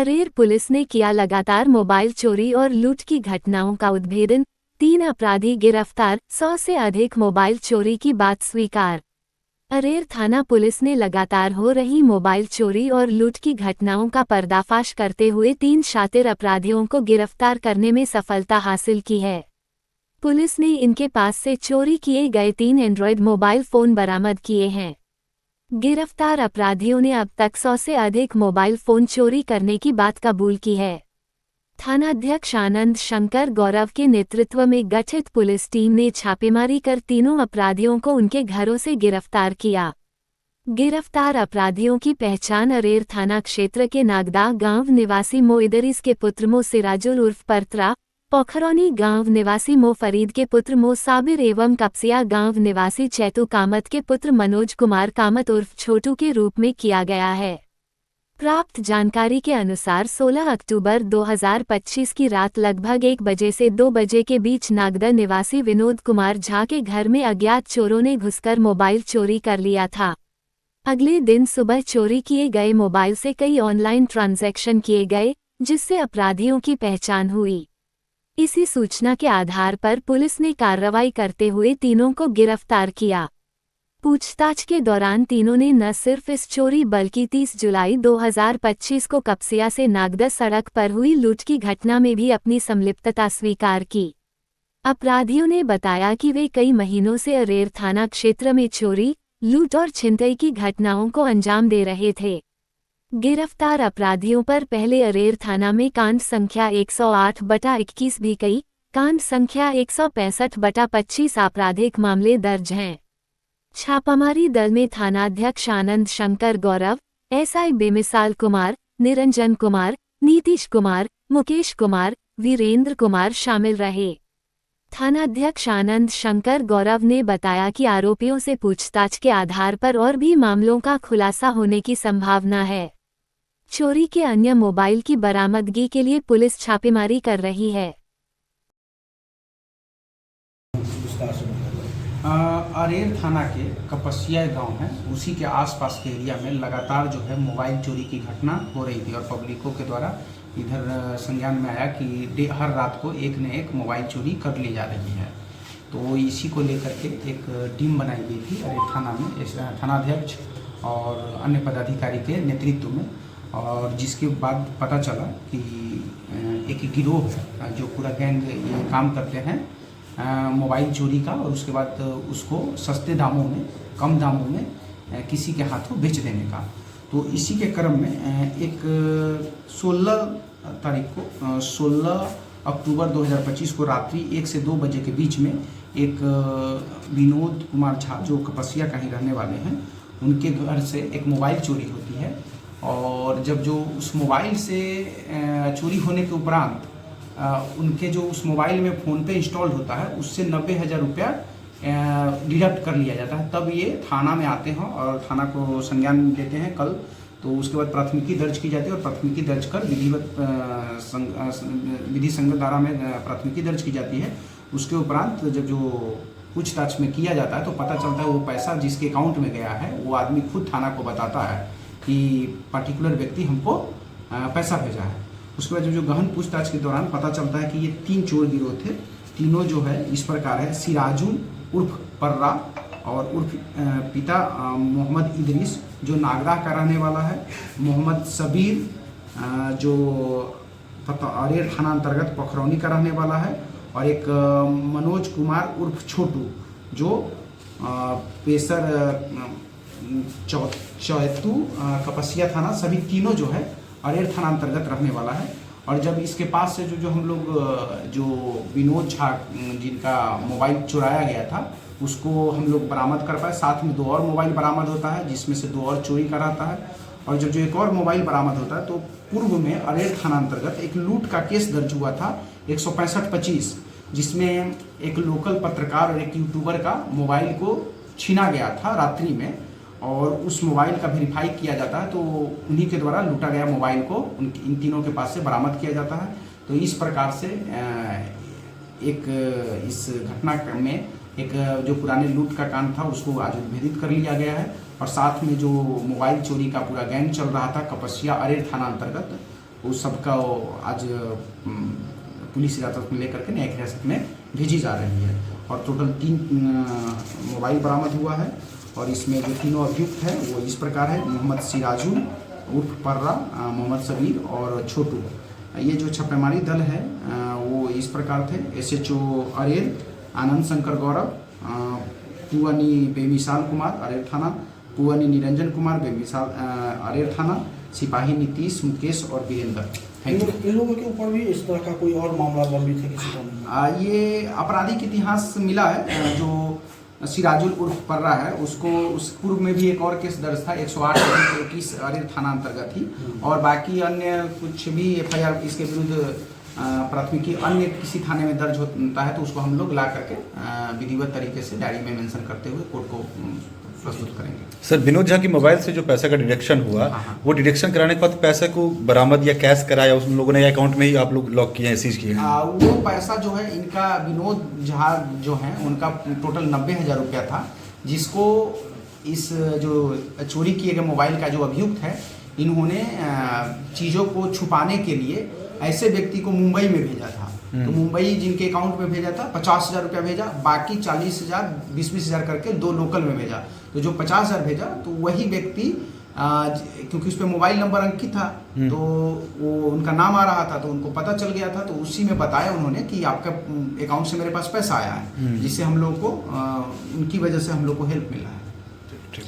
अरेर police ने किया लगातार मोबाइल चोरी और लूट की घटनाओं का उद्भेदन, 3 अपराधी गिरफ्तार, 100 से अधिक मोबाइल चोरी की बात स्वीकार। अरेर थाना पुलिस ने लगातार हो रही मोबाइल चोरी और लूट की घटनाओं का पर्दाफाश करते हुए 3 शातिर अपराधियों को गिरफ्तार करने में सफलता हासिल की है। पुलिस ने इनके पास से चोरी किए गए 3 एंड्रॉयड मोबाइल फ़ोन बरामद किए हैं। गिरफ्तार अपराधियों ने अब तक 100 से अधिक मोबाइल फ़ोन चोरी करने की बात कबूल की है। थानाध्यक्ष आनंद शंकर गौरव के नेतृत्व में गठित पुलिस टीम ने छापेमारी कर तीनों अपराधियों को उनके घरों से गिरफ्तार किया। गिरफ्तार अपराधियों की पहचान अरेर थाना क्षेत्र के नागदा गांव निवासी मो इदरीस के पुत्र मो सिराजुल उर्फ परत्रा, पोखरौनी गांव निवासी मो फरीद के पुत्र मो साबिर एवं कपसिया गांव निवासी चैतू कामत के पुत्र मनोज कुमार कामत उर्फ छोटू के रूप में किया गया है। प्राप्त जानकारी के अनुसार 16 अक्टूबर 2025 की रात लगभग 1 बजे से 2 बजे के बीच नागदा निवासी विनोद कुमार झा के घर में अज्ञात चोरों ने घुसकर मोबाइल चोरी कर लिया था। अगले दिन सुबह चोरी किए गए मोबाइल से कई ऑनलाइन ट्रांजैक्शन किए गए, जिससे अपराधियों की पहचान हुई। इसी सूचना के आधार पर पुलिस ने कार्रवाई करते हुए तीनों को गिरफ्तार किया। पूछताछ के दौरान तीनों ने न सिर्फ इस चोरी बल्कि 30 जुलाई 2025 को कपसिया से नागदा सड़क पर हुई लूट की घटना में भी अपनी संलिप्तता स्वीकार की। अपराधियों ने बताया कि वे कई महीनों से अरेर थाना क्षेत्र में चोरी, लूट और छिनतई की घटनाओं को अंजाम दे रहे थे। गिरफ्तार अपराधियों पर पहले अरेर थाना में कांड संख्या 108/21 भी कई कांड संख्या 165/25 आपराधिक मामले दर्ज हैं। छापामारी दल में थानाध्यक्ष आनंद शंकर गौरव, एसआई बेमिसाल कुमार, निरंजन कुमार, नीतीश कुमार, मुकेश कुमार, वीरेंद्र कुमार शामिल रहे। थानाध्यक्ष आनंद शंकर गौरव ने बताया कि आरोपियों से पूछताछ के आधार पर और भी मामलों का खुलासा होने की संभावना है। चोरी के अन्य मोबाइल की बरामदगी के लिए पुलिस छापेमारी कर रही है। अरेर थाना के कपसिया गांव है, उसी के आसपास के एरिया में लगातार जो है मोबाइल चोरी की घटना हो रही थी और पब्लिकों के द्वारा इधर संज्ञान में आया कि हर रात को एक न एक मोबाइल चोरी कर ली जा रही है। तो इसी को लेकर के एक टीम बनाई गई थी अरेर थाना में, थानाध्यक्ष और अन्य पदाधिकारी के नेतृत्व में, और जिसके बाद पता चला कि एक गिरोह है जो पूरा गैंग ये काम करते हैं मोबाइल चोरी का, और उसके बाद उसको सस्ते दामों में, कम दामों में किसी के हाथों बेच देने का। तो इसी के क्रम में एक 16 अक्टूबर 2025 को रात्रि 1 से 2 बजे के बीच में एक विनोद कुमार झा जो कपसिया का ही रहने वाले हैं, उनके घर से एक मोबाइल चोरी होती है। और जब जो उस मोबाइल से चोरी होने के उपरांत उनके जो उस मोबाइल में फ़ोन पे इंस्टॉल्ड होता है उससे 90,000 रुपया डिडक्ट कर लिया जाता है। तब ये थाना में आते हैं और थाना को संज्ञान लेते हैं कल। तो उसके बाद प्राथमिकी दर्ज की जाती है और प्राथमिकी दर्ज कर विधि संगत धारा में प्राथमिकी दर्ज की जाती है। उसके उपरांत जब जो पूछताछ में किया जाता है तो पता चलता है वो पैसा जिसके अकाउंट में गया है वो आदमी खुद थाना को बताता है कि पर्टिकुलर व्यक्ति हमको पैसा भेजा है। उसके बाद जो गहन पूछताछ के दौरान पता चलता है कि ये 3 चोर गिरोह थे। तीनों जो है इस प्रकार है: सिराजुल उर्फ पर्रा और उर्फ पिता मोहम्मद इदरीस जो नागदा का रहने वाला है, मोहम्मद सबीर जो अरेर थाना अंतर्गत पोखरौनी का रहने वाला है, और एक मनोज कुमार उर्फ छोटू जो पेशर चैतू कपसिया थाना, सभी तीनों जो है अरेर थाना अंतर्गत रहने वाला है। और जब इसके पास से जो हम लोग जो विनोद झा जिनका मोबाइल चुराया गया था उसको हम लोग बरामद कर पाए। साथ में 2 और मोबाइल बरामद होता है जिसमें से 2 और चोरी कराता है। और जब जो एक और मोबाइल बरामद होता है तो पूर्व में अरेर थाना अंतर्गत एक लूट का केस दर्ज हुआ था 165/25, जिसमें एक लोकल पत्रकार और एक यूट्यूबर का मोबाइल को छीना गया था रात्रि में, और उस मोबाइल का वेरीफाई किया जाता है तो उन्हीं के द्वारा लूटा गया मोबाइल को इन तीनों के पास से बरामद किया जाता है। तो इस प्रकार से एक इस घटना में एक जो पुराने लूट का कांड था उसको आज उद्भेदित कर लिया गया है। और साथ में जो मोबाइल चोरी का पूरा गैंग चल रहा था कपसिया अरेर थाना अंतर्गत, उस सबका आज पुलिस हिरासत में लेकर के न्यायिक हिरासत में भेजी जा रही है। और टोटल 3 मोबाइल बरामद हुआ है और इसमें जो तीनों अभियुक्त है वो इस प्रकार है: मोहम्मद सिराजुल उर्फ पर्रा, मोहम्मद सबीर और छोटू। ये जो छापेमारी दल है वो इस प्रकार थे: SHO अरेर आनंद शंकर गौरव, पुअनी बेमिसाल कुमार अरेर थाना, पुअनी निरंजन कुमार बेमिसाल अरेर थाना, सिपाही नीतीश, मुकेश और वीरेंद्र। इन लोगों के ऊपर भी इस तरह का कोई और मामला लंबित है किसी का? ये आपराधिक इतिहास मिला है। जो सिराजुल उर्फ पर्रा है उसको उस पूर्व में भी एक और केस दर्ज था 108 21 अरेर थाना अंतर्गत ही, और बाकी अन्य कुछ भी FIR इसके विरुद्ध प्राथमिकी अन्य किसी थाने में दर्ज होता है तो उसको हम लोग ला करके विधिवत तरीके से डायरी में मेंशन करते हुए कोर्ट को प्रस्तुत करेंगे। सर, विनोद झा की मोबाइल से जो पैसे का डिडक्शन हुआ, वो डिडक्शन कराने के बाद पैसे को बरामद या कैश कराया उन लोगों ने, या अकाउंट में ही आप लोग लॉक किए हैं, सीज किए हैं? वो पैसा जो है इनका विनोद झा जो है उनका टोटल 90,000 रुपया था, जिसको इस जो चोरी किए गए मोबाइल का जो अभियुक्त है इन्होंने चीज़ों को छुपाने के लिए ऐसे व्यक्ति को मुंबई में भेजा था। तो मुंबई जिनके अकाउंट में भेजा था 50,000 रुपया भेजा, बाकी 40,000 20,000 करके 2 लोकल में भेजा। तो जो 50,000 भेजा तो वही व्यक्ति क्योंकि उस पर मोबाइल नंबर अंकित था तो वो उनका नाम आ रहा था तो उनको पता चल गया था, तो उसी में बताया उन्होंने कि आपका अकाउंट से मेरे पास पैसा आया है, जिससे हम लोग को उनकी वजह से हम लोग को हेल्प मिला है। ठीक।